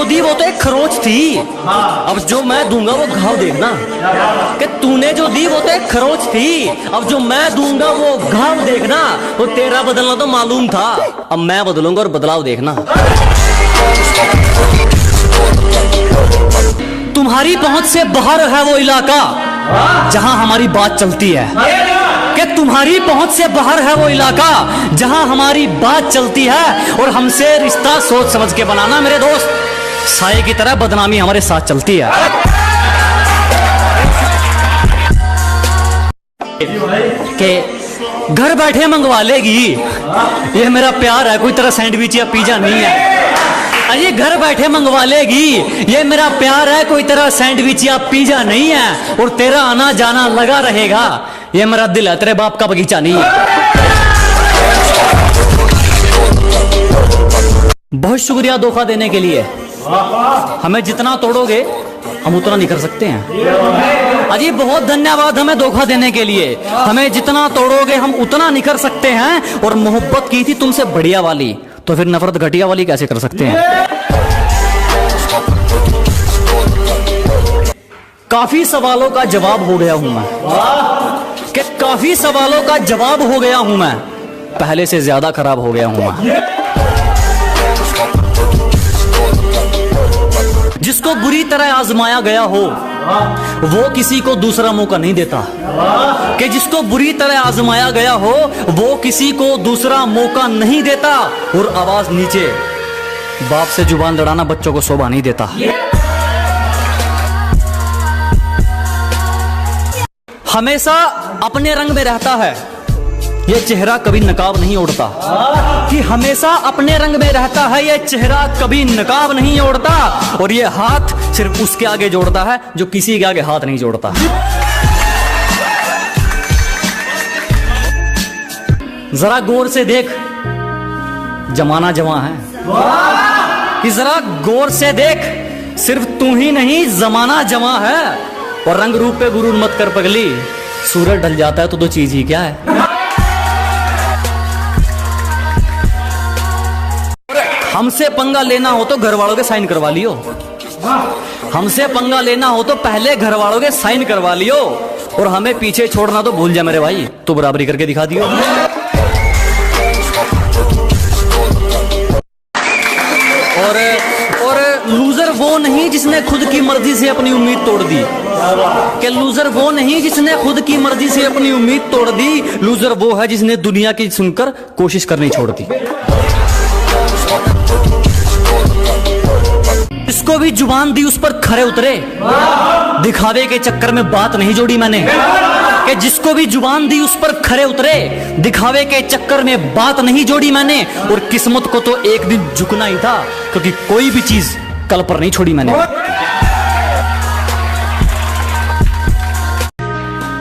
दी वो तो एक खरोच थी, अब जो मैं दूंगा वो घाव देखना। कि तूने जो दी वो तो एक खरोच थी, अब जो मैं दूंगा वो घाव देखना। वो तेरा बदलना तो मालूम था, अब मैं बदलूंगा और बदलाव देखना। तुम्हारी पहुंच से बाहर है वो इलाका जहां हमारी बात चलती है। कि तुम्हारी पहुंच से बाहर है वो इलाका जहां हमारी बात चलती है, और हमसे रिश्ता सोच समझ के बनाना मेरे दोस्त, साये की तरह बदनामी हमारे साथ चलती है। कि घर बैठे मंगवा लेगी, ये मेरा प्यार है, कोई तरह सैंडविच या पिज्जा नहीं है। अरे घर बैठे मंगवा लेगी, ये मेरा प्यार है, कोई तरह सैंडविच या पिज्जा नहीं है। और तेरा आना जाना लगा रहेगा, ये मेरा दिल है, तेरे बाप का बगीचा नहीं है। बहुत शुक्रिया धोखा देने के लिए। हमें जितना तोड़ोगे हम उतना नहीं कर सकते हैं। अजी बहुत धन्यवाद हमें धोखा देने के लिए। हमें जितना तोड़ोगे हम उतना नहीं कर सकते हैं। और मोहब्बत की थी तुमसे बढ़िया वाली, तो फिर नफरत घटिया वाली कैसे कर सकते हैं। काफी सवालों का जवाब हो गया हूं मैं, कि काफी सवालों का जवाब हो गया हूं मैं, पहले से ज्यादा खराब हो गया हूं मैं। जिसको बुरी तरह आजमाया गया हो वो किसी को दूसरा मौका नहीं देता। कि जिसको बुरी तरह आजमाया गया हो वो किसी को दूसरा मौका नहीं देता। और आवाज नीचे, बाप से जुबान लड़ाना बच्चों को शोभा नहीं देता। हमेशा अपने रंग में रहता है, ये चेहरा कभी नकाब नहीं ओढ़ता। कि हमेशा अपने रंग में रहता है, ये चेहरा कभी नकाब नहीं ओढ़ता। और ये हाथ सिर्फ उसके आगे जोड़ता है जो किसी के आगे हाथ नहीं जोड़ता। जरा गौर से देख, जमाना जवां है। कि जरा गौर से देख, सिर्फ तू ही नहीं जमाना जवां है। और रंग रूप पे गुरूर मत कर पगली, सूरज ढल जाता है तो दो चीज ही क्या है। हमसे पंगा लेना हो तो घर वालों के साइन करवा लियो। हमसे पंगा लेना हो तो पहले घर वालों के साइन करवा लियो। और हमें पीछे छोड़ना तो भूल जा मेरे भाई, तो बराबरी करके दिखा दियो। और लूजर वो नहीं जिसने खुद की मर्जी से अपनी उम्मीद तोड़ दी। कि लूजर वो नहीं जिसने खुद की मर्जी से अपनी उम्मीद तोड़ दी। लूजर वो है जिसने दुनिया की सुनकर कोशिश करनी छोड़ दी। इसको भी जुबान दी उस पर खरे उतरे, दिखावे के चक्कर में बात नहीं जोड़ी मैंने। कि जिसको भी जुबान दी उस पर खरे उतरे, दिखावे के चक्कर में बात नहीं जोड़ी मैंने। और किस्मत को तो एक दिन झुकना ही था, क्योंकि कोई भी चीज कल पर नहीं छोड़ी मैंने।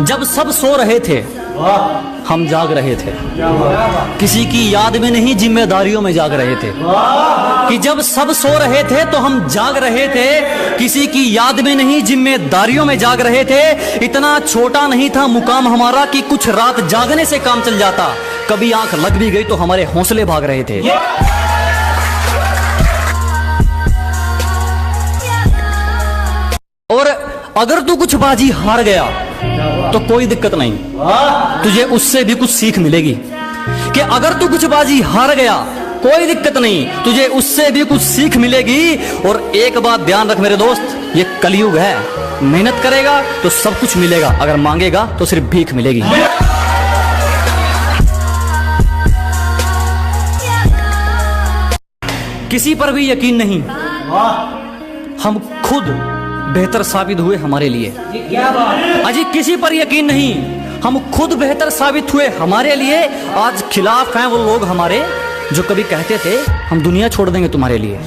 जब सब सो रहे थे हम जाग रहे थे, किसी की याद में नहीं जिम्मेदारियों में जाग रहे थे। कि जब सब सो रहे थे तो हम जाग रहे थे, किसी की याद में नहीं जिम्मेदारियों में जाग रहे थे। इतना छोटा नहीं था मुकाम हमारा कि कुछ रात जागने से काम चल जाता। कभी आंख लग भी गई तो हमारे हौसले भाग रहे थे। और अगर तू कुछ बाजी हार गया तो कोई दिक्कत नहीं, तुझे उससे भी कुछ सीख मिलेगी। कि अगर तू कुछ बाजी हार गया कोई दिक्कत नहीं, तुझे उससे भी कुछ सीख मिलेगी। और एक बात ध्यान रख मेरे दोस्त, ये कलयुग है, मेहनत करेगा तो सब कुछ मिलेगा, अगर मांगेगा तो सिर्फ भीख मिलेगी। किसी पर भी यकीन नहीं, हम खुद बेहतर साबित हुए हमारे लिए। अजी किसी पर यकीन नहीं, हम खुद बेहतर साबित हुए हमारे लिए। आज खिलाफ हैं वो लोग हमारे जो कभी कहते थे हम दुनिया छोड़ देंगे तुम्हारे लिए।